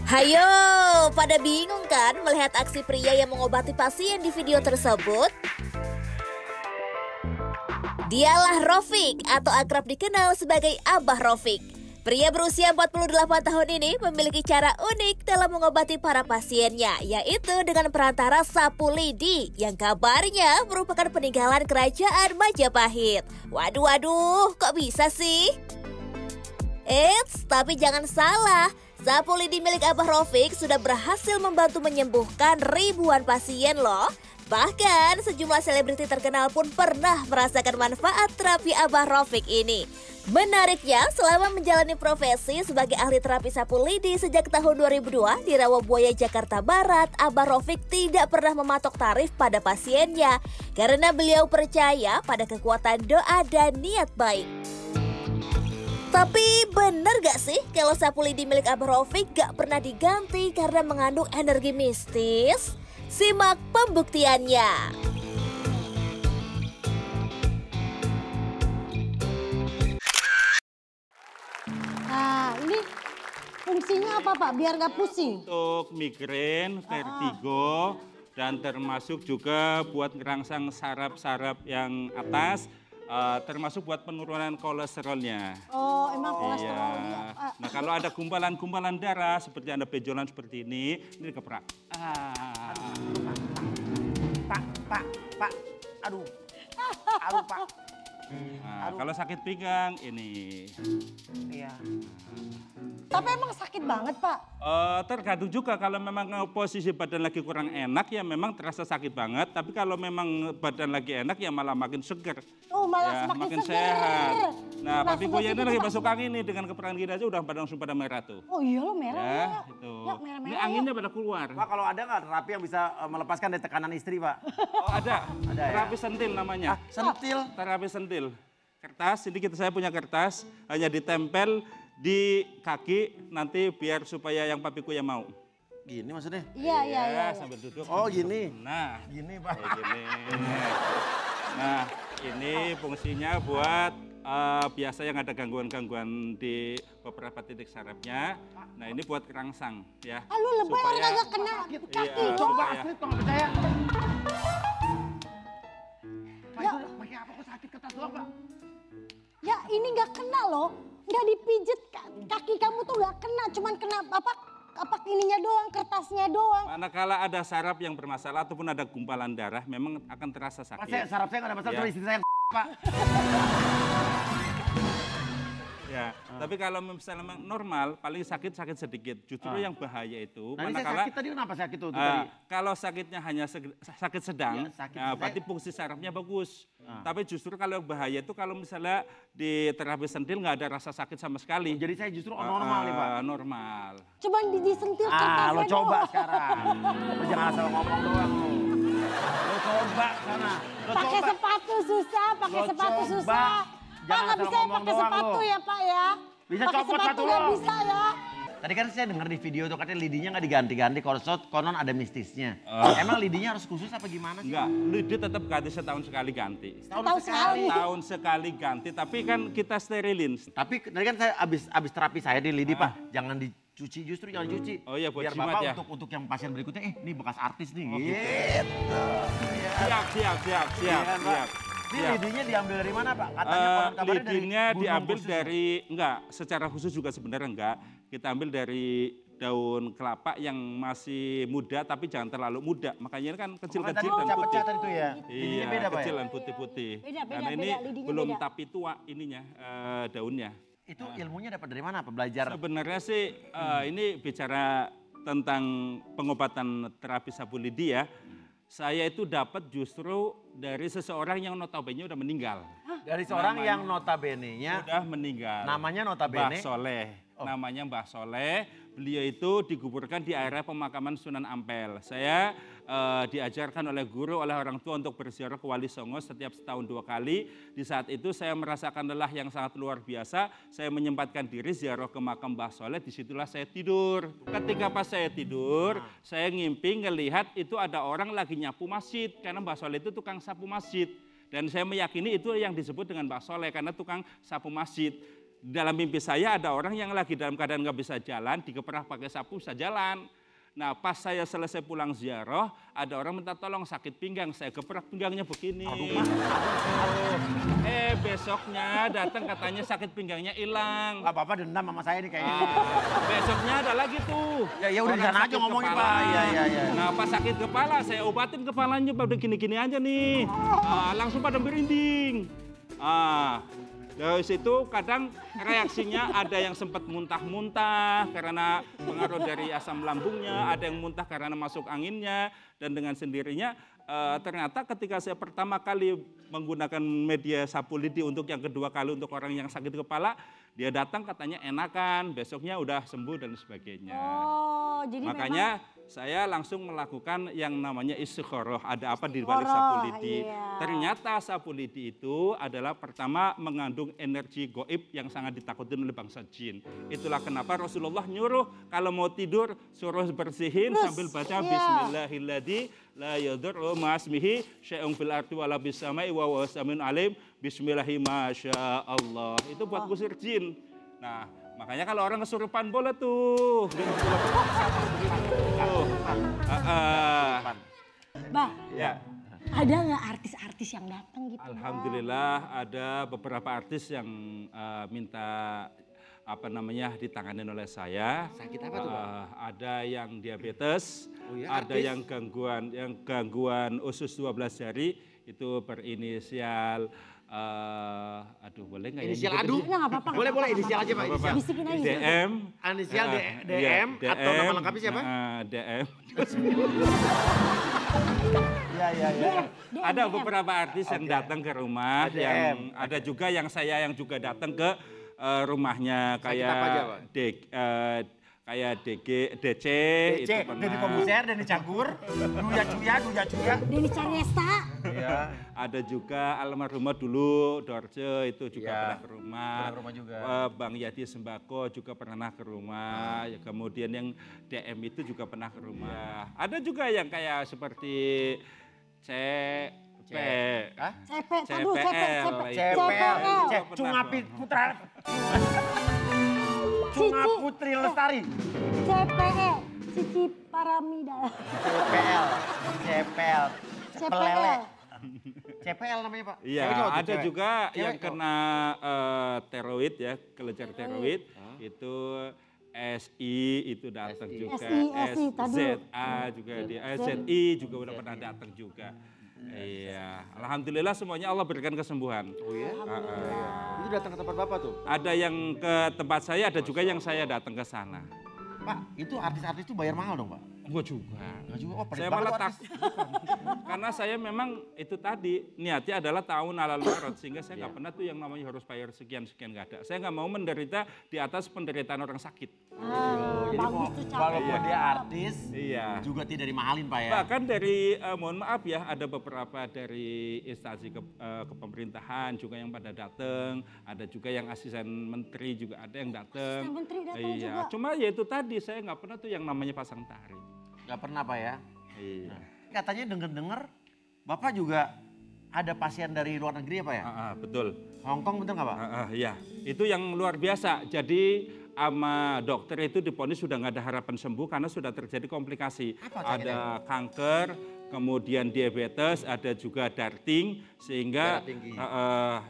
Hayo, pada bingung kan melihat aksi pria yang mengobati pasien di video tersebut? Dialah Rofik atau akrab dikenal sebagai Abah Rofik. Pria berusia 48 tahun ini memiliki cara unik dalam mengobati para pasiennya, yaitu dengan perantara sapu lidi yang kabarnya merupakan peninggalan kerajaan Majapahit. Waduh, kok bisa sih? Eits, tapi jangan salah. Sapu lidi milik Abah Rofik sudah berhasil membantu menyembuhkan ribuan pasien loh. Bahkan sejumlah selebriti terkenal pun pernah merasakan manfaat terapi Abah Rofik ini. Menariknya, selama menjalani profesi sebagai ahli terapi sapu lidi sejak tahun 2002 di Rawabuaya, Jakarta Barat, Abah Rofik tidak pernah mematok tarif pada pasiennya karena beliau percaya pada kekuatan doa dan niat baik. Tapi bener gak sih kalau sapu lidi milik Abah Rofik gak pernah diganti karena mengandung energi mistis? Simak pembuktiannya. Nah, ini fungsinya apa Pak? Biar nggak pusing? Untuk migrain, vertigo, dan termasuk juga buat ngerangsang saraf-saraf yang atas, termasuk buat penurunan kolesterolnya. Oh, emang kolesterolnya. Iya. Nah, kalau ada gumpalan-gumpalan darah, seperti ada benjolan seperti ini dikeprak. Pak, aduh, Pak. Nah, kalau sakit pinggang, ini. Iya. Tapi emang sakit banget Pak? Tergantung juga kalau memang posisi badan lagi kurang enak ya memang terasa sakit banget. Tapi kalau memang badan lagi enak ya malah makin seger. Oh, malah ya, semakin makin seger. sehat. Nah, Langsung papi gue ini lagi Pak. masuk angin nih dengan keperangan gini aja udah pada langsung pada merah tuh. Oh iya lo merah Ya, ya. itu. Ya, merah-merah Ini ya. anginnya pada keluar. Pak, kalau ada nggak terapi yang bisa melepaskan dari tekanan istri, Pak? Oh, ada. Ada ya? Terapi sentil namanya. Sentil. Terapi sentil. Kertas, ini saya punya kertas, hanya ditempel di kaki nanti biar supaya yang papiku yang mau. Gini maksudnya? Iya. Sambil duduk. Oh, gini. Nah, Gini, Pak. kayak gini. Nah, ini fungsinya buat biasa yang ada gangguan-gangguan di beberapa titik sarafnya. Nah, ini buat kerangsang ya. Ah, lu lebay orang kagak kena kaki. Iya, Coba supaya- asli, kok nggak percaya? Pak, Ya. itu pakai apa kok sakit kertas doang, Pak? Ya ini nggak kena loh. Nggak dipijet. Kaki kamu tuh nggak kena. Cuman kena apa ininya doang, kertasnya doang. Manakala ada saraf yang bermasalah ataupun ada gumpalan darah, memang akan terasa Pak, sakit. saraf saya nggak ada masalah, Ya. cuma istri saya yang Pak. Ya, tapi kalau misalnya memang normal, paling sakit sedikit. Justru yang bahaya itu, Nah, ini saya manakala sakit tadi kenapa sakit tuh tadi? kalau sakitnya hanya sakit sedang, Iya, sakit nah, sedang. berarti fungsi sarafnya bagus. Tapi justru kalau bahaya itu kalau misalnya di terapi sentil nggak ada rasa sakit sama sekali. Jadi saya justru normal nih, Pak. Normal. Cuman disentil kertasnya Lo coba doang. sekarang. Lo jangan asal ngomong doang lo. Lo coba sana. Lo Pakai coba. sepatu susah, pakai Lo sepatu coba. susah. Pak Jangan nggak asal bisa ya ngomong pakai doang sepatu lo. ya Pak ya. Bisa Pakai copot sepatu nggak lo. bisa ya. Tadi kan saya dengar di video tuh katanya lidinya nggak diganti-ganti, konon ada mistisnya. Emang lidinya harus khusus apa gimana sih? Enggak, lidi tetap ganti setahun sekali ganti. Setahun sekali. Setahun sekali ganti, tapi kan kita sterilin. Tapi tadi kan saya abis terapi saya di lidi, Pak. Jangan dicuci, justru jangan dicuci. Oh iya, buat biar jimat Bapak ya. untuk yang pasien berikutnya, ini bekas artis nih. Oh, gitu. Gitu. Siap. Ini lidinya diambil dari mana, Pak? Katanya konon kabarnya dari Lidinya gunung diambil khusus ya? dari, enggak, secara khusus juga sebenarnya enggak. Kita ambil dari daun kelapa yang masih muda tapi jangan terlalu muda. Makanya ini kan kecil-kecil dan putih. Pecah-pecah tadi itu ya. Lidinya Iya, beda, Pak kecil ya? dan putih-putih. Beda, Karena ini lidinya belum beda. tapi tua ininya, daunnya. Itu ilmunya dapat dari mana, Pak? Belajar? Sebenarnya sih ini bicara tentang pengobatan terapi sapu lidi ya. Saya itu dapat justru dari seseorang yang notabene udah meninggal. Dari seorang yang notabene-nya, Udah meninggal. namanya Mbah notabene. Soleh. Namanya Mbah Soleh. Beliau itu dikuburkan di area pemakaman Sunan Ampel. Saya diajarkan oleh guru, oleh orang tua untuk berziarah ke Wali Songo setiap setahun 2 kali. Di saat itu saya merasakan lelah yang sangat luar biasa. Saya menyempatkan diri ziarah ke makam Mbah Soleh, disitulah saya tidur. Ketika pas saya tidur, saya ngimpi ngelihat itu ada orang lagi nyapu masjid. Karena Mbah Soleh itu tukang sapu masjid. Dan saya meyakini itu yang disebut dengan Mbah Soleh karena tukang sapu masjid. dalam mimpi saya ada orang yang lagi dalam keadaan nggak bisa jalan, dikeprak pakai sapu bisa jalan. Nah pas saya selesai pulang ziarah, ada orang minta tolong sakit pinggang, saya keprak pinggangnya begini. Besoknya datang katanya sakit pinggangnya hilang. Gak apa-apa dendam sama saya nih kayaknya. Besoknya ada lagi tuh. Ya udah di sana aja ngomongin kepala. Pak. Iya. Nah pas sakit kepala saya obatin kepalanya pada gini-gini aja nih. Langsung pada merinding. Dari situ kadang reaksinya ada yang sempat muntah-muntah karena pengaruh dari asam lambungnya, ada yang muntah karena masuk anginnya, dan dengan sendirinya ternyata ketika saya pertama kali menggunakan media sapu lidi untuk yang kedua kali untuk orang yang sakit kepala, dia datang katanya enakan, besoknya udah sembuh dan sebagainya. Oh, jadi makanya saya langsung melakukan yang namanya istikharah. Ada apa di balik sapu lidi? Iya. Ternyata sapu lidi itu adalah pertama mengandung energi goib yang sangat ditakutin oleh bangsa jin. Itulah kenapa Rasulullah nyuruh kalau mau tidur suruh bersihin sambil baca Bismillahirrahmanirrahim. La yadurru ma'asmihi syai'un fil ardi wala bis samai wa huwas samiul alim. Bismillahirrahmanirrahim. Masya Allah. Itu buat kusir jin. Nah, makanya kalau orang kesurupan boleh tuh. Bah, Ya. ada nggak artis-artis yang datang gitu? Alhamdulillah ada beberapa artis yang minta ditanganin oleh saya. Sakit apa tuh, Pak? Ada yang diabetes, ada artis. yang gangguan usus 12 jari itu berinisial boleh nggak ya? Inisial nyebutin? adu? Nggak apa-apa. Boleh inisial aja Pak. Inisial. Bisikin aja. DM. Inisial iya, DM atau nama lengkapnya siapa? DM. Iya. Ada beberapa artis yang datang ke rumah, ADM. yang ada juga yang saya yang juga datang ke rumahnya kayak apa aja, Pak? kayak DC, itu pernah. Denny Kobuser, Denny Cagur, Duya Cuya. Denny Cariesta. Iya. Ada juga almarhumah dulu Dorce itu juga Iya. pernah ke rumah. Pernah ke rumah juga. Bang Yati Sembako juga pernah ke rumah. Ya, kemudian yang DM itu juga pernah ke rumah. Ada juga yang kayak seperti Hah? CPL. Cunga Putri Lestari. CPL. Cici Paramida. CPL. Pelele. CPL. CPL namanya Pak. Iya, Cewek cowok tuh, ada cewek? juga Cewek yang cowok? kena teroid ya, kelenjar teroid. Itu SI itu datang juga, SI, tadi. ZA juga dia, ZI juga udah pernah datang juga. Iya, alhamdulillah semuanya Allah berikan kesembuhan. Oh iya? Itu datang ke tempat Bapak tuh? Ada yang ke tempat saya, ada juga yang saya datang ke sana. Pak, itu artis-artis itu bayar mahal dong Pak? Enggak juga. Enggak juga, pelit Saya banget malah tuh artis. karena saya memang itu tadi niatnya adalah tahun alal marot sehingga saya nggak pernah tuh yang namanya harus bayar sekian nggak ada. Saya nggak mau menderita di atas penderitaan orang sakit. Jadi Bagus tuh walaupun dia artis, Iya. juga tidak dimahalin Pak ya? Bahkan dari mohon maaf ya ada beberapa dari instansi kepemerintahan juga yang pada datang, ada juga yang asisten menteri juga ada yang datang. Asisten menteri datang Iya, juga. cuma ya itu tadi saya nggak pernah tuh yang namanya pasang tari. Nggak pernah Pak ya? Iya. Katanya denger-denger Bapak juga ada pasien dari luar negeri ya Pak ya? Betul. Hong Kong betul nggak Pak? Iya, itu yang luar biasa. Jadi sama dokter itu diponis sudah nggak ada harapan sembuh karena sudah terjadi komplikasi. Ada kanker, kemudian diabetes, ada juga darting, sehingga Darah tinggi.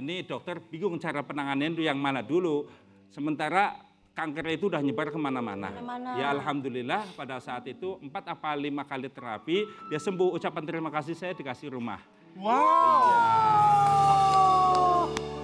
ini dokter bingung cara penanganannya itu yang mana dulu. Sementara kanker itu udah nyebar kemana-mana. Ya alhamdulillah pada saat itu 4 apa 5 kali terapi dia sembuh. Ucapan terima kasih saya dikasih rumah.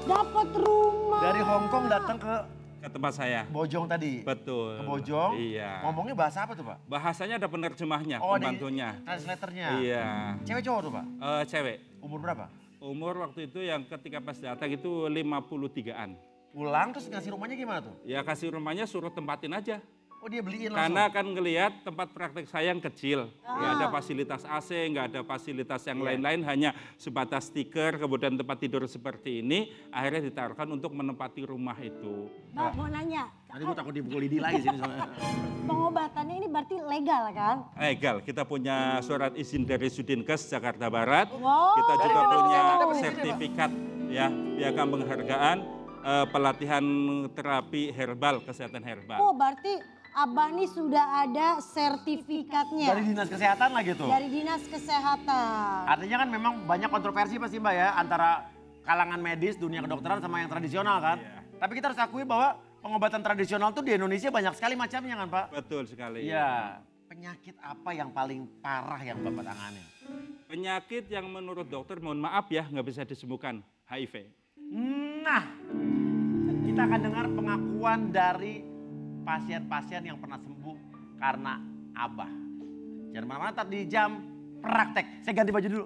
Dapat rumah. Dari Hong Kong datang ke Ke tempat saya. Bojong tadi? Betul. Ke Bojong? Iya. Ngomongnya bahasa apa tuh Pak? Bahasanya ada penerjemahnya, Oh, pembantunya. translatornya? Iya. Cewek cowok tuh Pak? Cewek. Umur berapa? Umur waktu itu yang ketika pas datang itu 53-an. Pulang terus ngasih rumahnya gimana tuh? Ya kasih rumahnya suruh tempatin aja. Oh dia beliin langsung? Karena kan ngelihat tempat praktek saya yang kecil. Nggak ada fasilitas AC, nggak ada fasilitas yang lain-lain. Hanya sebatas stiker, kemudian tempat tidur seperti ini. Akhirnya ditaruhkan untuk menempati rumah itu. Mbak mau nanya, Nanti gue takut dipukul lidi lagi sini soalnya. pengobatannya ini berarti legal kan? Legal, kita punya surat izin dari Sudinkes Jakarta Barat. Wow. Kita juga Dari punya Jakarta dapat izin ya, Pak? sertifikat ya piagam penghargaan pelatihan terapi herbal, kesehatan herbal. Oh berarti Abah nih sudah ada sertifikatnya. Dari dinas kesehatan lah gitu. Dari dinas kesehatan. Artinya kan memang banyak kontroversi pasti Mbak ya antara kalangan medis, dunia kedokteran sama yang tradisional kan. Iya. Tapi kita harus akui bahwa pengobatan tradisional tuh di Indonesia banyak sekali macamnya kan Pak? Betul sekali. Iya. Penyakit apa yang paling parah yang Bapak tangani? Penyakit yang menurut dokter, mohon maaf ya, nggak bisa disembuhkan, HIV. Nah, kita akan dengar pengakuan dari pasien-pasien yang pernah sembuh karena Abah. Jangan mana-mana, tetap di jam praktek. Saya ganti baju dulu.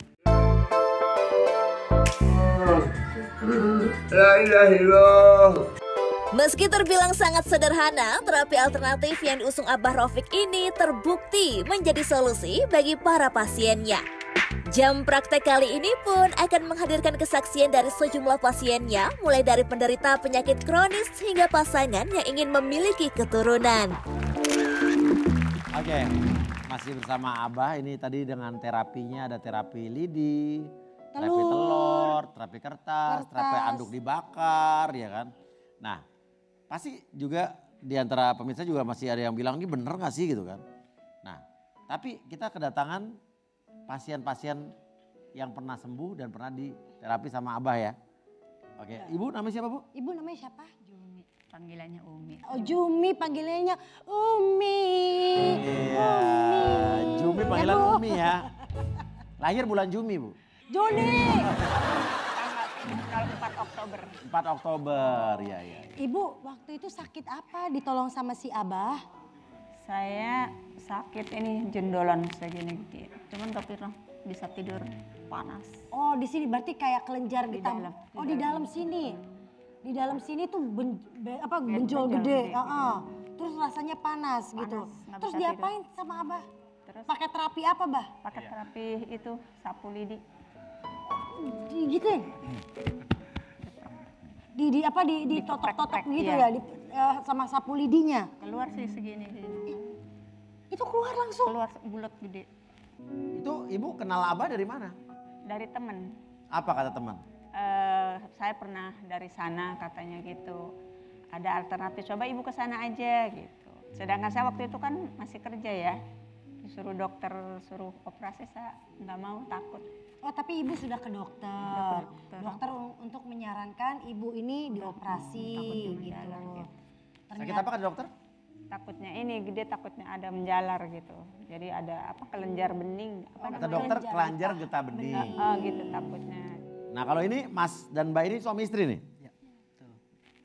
Meski terbilang sangat sederhana, terapi alternatif yang diusung Abah Rofik ini terbukti menjadi solusi bagi para pasiennya. Jam praktek kali ini pun akan menghadirkan kesaksian dari sejumlah pasiennya, mulai dari penderita penyakit kronis hingga pasangan yang ingin memiliki keturunan. Oke, masih bersama Abah. Ini tadi dengan terapinya ada terapi lidi, terapi telur, terapi kertas, terapi anduk dibakar, ya kan. Nah, pasti juga di antara pemirsa juga masih ada yang bilang ini bener gak sih gitu kan. Nah, tapi kita kedatangan pasien-pasien yang pernah sembuh dan pernah diterapi sama Abah ya. Oke, Ibu namanya siapa Bu? Ibu namanya siapa? Jumi, panggilannya Umi. Oh Jumi, panggilannya Umi. Iya, Jumi panggilan Bu. Umi ya. Lahir bulan Jumi Bu? Joni. Tanggal 4 Oktober. 4 Oktober, ya. Ibu waktu itu sakit apa ditolong sama si Abah? Saya sakit ini jendolan segini gitu. Cuman gak pernah bisa tidur, panas. Oh di sini berarti kayak kelenjar Di gitu. dalam, Oh di di dalam dalam. sini. Di dalam sini tuh benjol benjol gede. gede, Terus rasanya panas gitu. nggak Terus bisa diapain sama Abah? Terus Pakai terapi apa, Bah? pakai terapi itu sapu lidi. Digituin? Di apa di totok-totok Dikeprek-prek, gitu iya. ya sama sapu lidinya. Keluar sih segini. Itu keluar langsung. Keluar bulat gede. Itu Ibu kenal Abah dari mana? Dari temen. Apa kata teman? Saya pernah dari sana katanya gitu. Ada alternatif, coba ibu ke sana aja gitu. Sedangkan saya waktu itu kan masih kerja ya. Disuruh dokter, suruh operasi, saya nggak mau, takut. Oh tapi ibu sudah ke dokter. Sudah ke dokter. Dokter untuk menyarankan ibu ini dioperasi takut gitu. menjalar gitu. Sakit apa kata dokter? Takutnya ini gede, takutnya ada menjalar gitu. Jadi ada apa kelenjar bening. Apa Kata namanya? dokter kelenjar getah bening. Gitu takutnya. Nah kalau ini Mas dan Mbak ini suami istri nih? Ya, betul.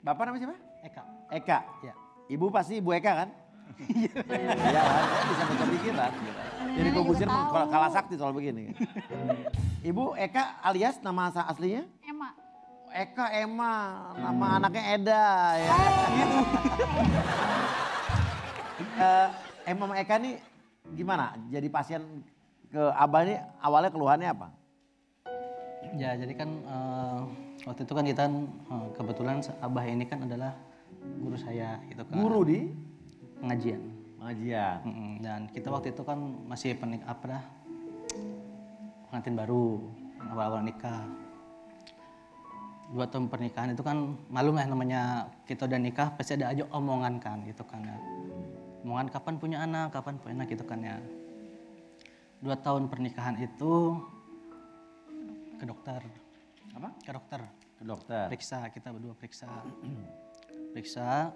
Bapak namanya siapa? Eka. Eka. Ya. Ibu pasti Ibu Eka kan? Iya kan, saya bisa baca pikiran. Jadi Kobusir kalah sakti soal begini. Ibu Eka alias nama aslinya? Emma. Eka Emma, nama anaknya Eda ya. Gitu. Emma sama Eka nih gimana? Jadi pasien ke Abah ini awalnya keluhannya apa? Ya jadi kan waktu itu kan kita kebetulan Abah ini kan adalah guru saya gitu kan. Guru di Pengajian. pengajian. Dan kita waktu itu kan masih pengantin baru, awal-awal nikah. 2 tahun pernikahan itu kan malum lah namanya kita udah nikah pasti ada aja omongan kan gitu kan ya. Omongan kapan punya anak gitu kan ya. 2 tahun pernikahan itu ke dokter. Apa? Ke dokter. Ke dokter. Periksa, kita berdua periksa. Periksa.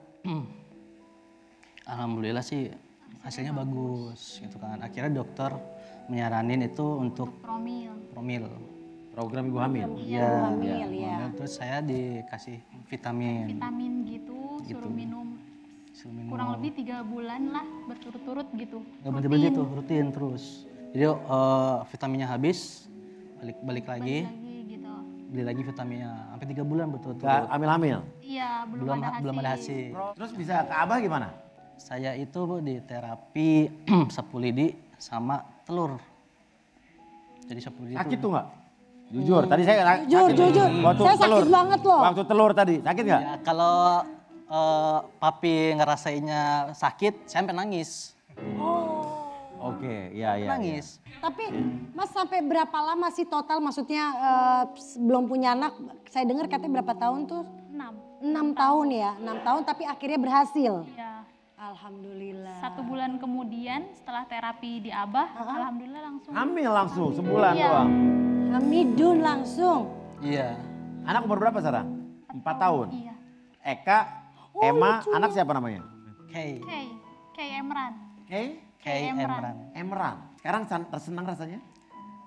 Alhamdulillah sih hasilnya bagus gitu kan. Akhirnya dokter menyaranin itu untuk promil. Program ibu hamil. Iya, hamil, ya. Terus saya dikasih vitamin. Vitamin gitu, suruh minum Suruh minum. kurang lebih 3 bulan lah berturut-turut gitu. Nggak berhenti tuh, rutin terus. Jadi vitaminnya habis, balik lagi, gitu. beli lagi vitaminnya. Sampai 3 bulan Gak berturut-turut. hamil-hamil. Iya, belum ada hasil. Terus bisa ke Abah gimana? Saya itu Bu, di terapi sapu lidi sama telur. Jadi sapu lidi Sakit itu tuh nggak? Jujur, tadi saya Jujur. Waktu Saya sakit banget loh. Waktu telur tadi, sakit nggak? ya, kalau papi ngerasainnya sakit, saya sampai nangis. Oke, iya. Nangis. Tapi Mas sampai berapa lama sih total maksudnya belum punya anak? Saya dengar katanya berapa tahun tuh? 6. 6 tahun ya, 6 tahun tapi akhirnya berhasil. Ya, Alhamdulillah. 1 bulan kemudian setelah terapi di Abah, alhamdulillah langsung. Hamil langsung sebulan Iya. doang. Hamidun langsung. Iya. Anak umur berapa sekarang? 4 tahun. Iya. Eka, Emma, anak siapa namanya? Kay. Kay Emran. Kay Emran. Emran. Sekarang senang rasanya?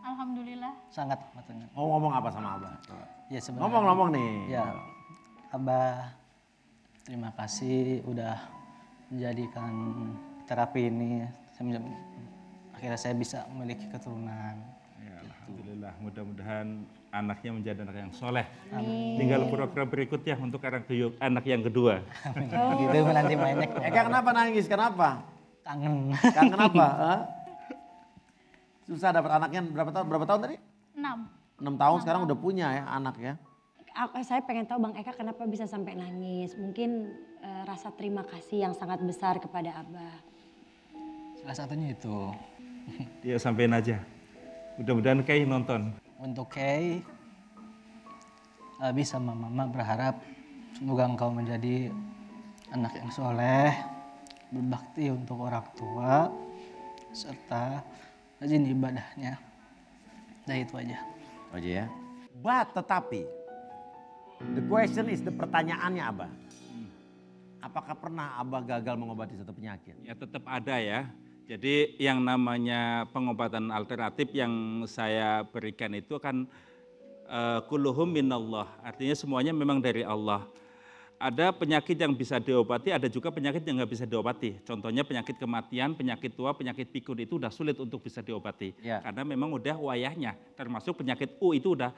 Alhamdulillah. Sangat matanya. Mau ngomong apa sama Abah? Coba. Ya sebenarnya. Ngomong nih. Ya, Abah, terima kasih udah menjadikan terapi ini. Akhirnya saya bisa memiliki keturunan. Ya, alhamdulillah, mudah-mudahan anaknya menjadi anak yang soleh. Tinggal program berikutnya untuk anak yang kedua. Gitu nanti mainnya. Eka kenapa nangis? Kenapa? Kangen. Kangen apa? Hah? Susah dapat anaknya berapa tahun tadi? 6. 6 tahun sekarang udah punya ya anak ya. Saya pengen tahu Bang Eka kenapa bisa sampai nangis. Mungkin rasa terima kasih yang sangat besar kepada Abah. Salah satunya itu. Dia sampein aja. Mudah-mudahan Kay nonton. Untuk Kay, Abi sama Mama berharap semoga engkau menjadi anak yang soleh, berbakti untuk orang tua, serta rajin ibadahnya. Nah itu aja. Aja ya. Tetapi, the question is, pertanyaannya Abah. Apakah pernah Abah gagal mengobati satu penyakit? Ya tetap ada ya. Jadi yang namanya pengobatan alternatif yang saya berikan itu kan kulluhum minallah. Artinya semuanya memang dari Allah. Ada penyakit yang bisa diobati, ada juga penyakit yang nggak bisa diobati. Contohnya penyakit kematian, penyakit tua, penyakit pikun itu udah sulit untuk bisa diobati. Ya. Karena memang udah wayahnya. Termasuk penyakit itu udah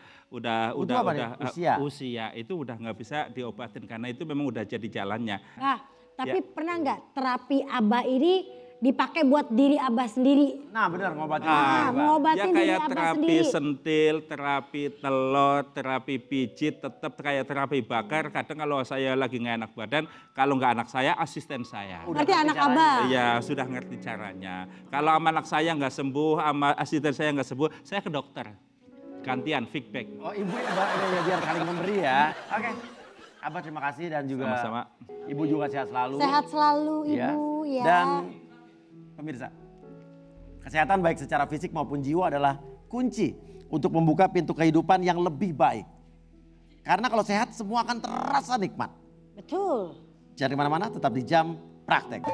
usia itu udah nggak bisa diobatin karena itu memang udah jadi jalannya. Nah, tapi pernah nggak terapi Abah ini dipakai buat diri Abah sendiri? Nah benar ngobatin. Ngobatin Ya diri kayak Abah terapi sendiri. sentil, terapi telur, terapi pijit, tetap kayak terapi bakar. Kadang kalau saya lagi nggak enak badan, kalau nggak anak saya, asisten saya. Berarti anak Abah. Iya, sudah ngerti caranya. Kalau sama anak saya nggak sembuh, sama asisten saya nggak sembuh, saya ke dokter. Gantian, feedback. Oh ibu ya biar saling memberi ya. Oke. Abah terima kasih dan juga Sama-sama. Ibu juga sehat selalu. Sehat selalu Ibu ya. Dan pemirsa, kesehatan baik secara fisik maupun jiwa adalah kunci untuk membuka pintu kehidupan yang lebih baik. Karena kalau sehat semua akan terasa nikmat. Betul. Jangan kemana-mana, tetap di Jam Praktek.